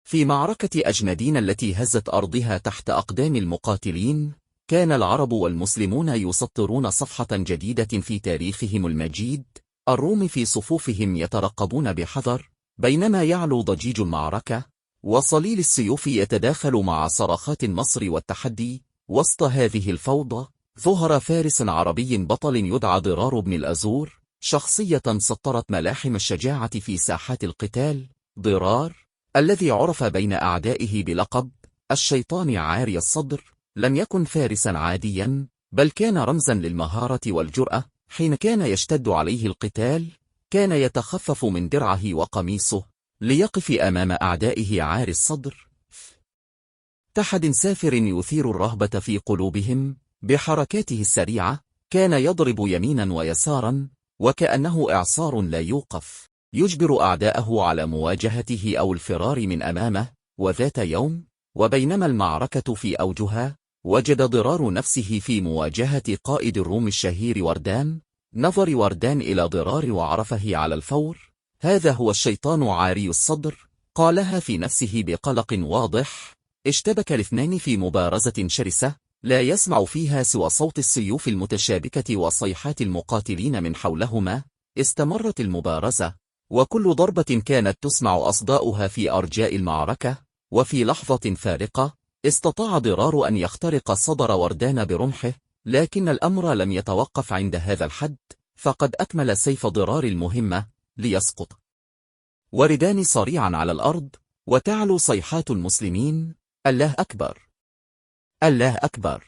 في معركة أجنادين التي هزت أرضها تحت أقدام المقاتلين، كان العرب والمسلمون يسطرون صفحة جديدة في تاريخهم المجيد. الروم في صفوفهم يترقبون بحذر، بينما يعلو ضجيج المعركة وصليل السيوف يتداخل مع صرخات النصر والتحدي. وسط هذه الفوضى ظهر فارس عربي بطل يدعى ضرار بن الأزور، شخصية سطرت ملاحم الشجاعة في ساحات القتال. ضرار الذي عرف بين أعدائه بلقب الشيطان عاري الصدر لم يكن فارسا عاديا، بل كان رمزا للمهارة والجرأة. حين كان يشتد عليه القتال كان يتخفف من درعه وقميصه ليقف أمام أعدائه عاري الصدر، تحد سافر يثير الرهبة في قلوبهم. بحركاته السريعة كان يضرب يمينا ويسارا وكأنه إعصار لا يوقف، يجبر أعداءه على مواجهته أو الفرار من أمامه. وذات يوم وبينما المعركة في أوجها، وجد ضرار نفسه في مواجهة قائد الروم الشهير وردان. نظر وردان إلى ضرار وعرفه على الفور. هذا هو الشيطان عاري الصدر، قالها في نفسه بقلق واضح. اشتبك الاثنان في مبارزة شرسة لا يسمع فيها سوى صوت السيوف المتشابكة وصيحات المقاتلين من حولهما. استمرت المبارزة، وكل ضربة كانت تسمع أصداؤها في أرجاء المعركة. وفي لحظة فارقة استطاع ضرار أن يخترق صدر وردان برمحه، لكن الأمر لم يتوقف عند هذا الحد، فقد أكمل سيف ضرار المهمة ليسقط وردان صريعا على الأرض، وتعلو صيحات المسلمين: الله أكبر! الله أكبر!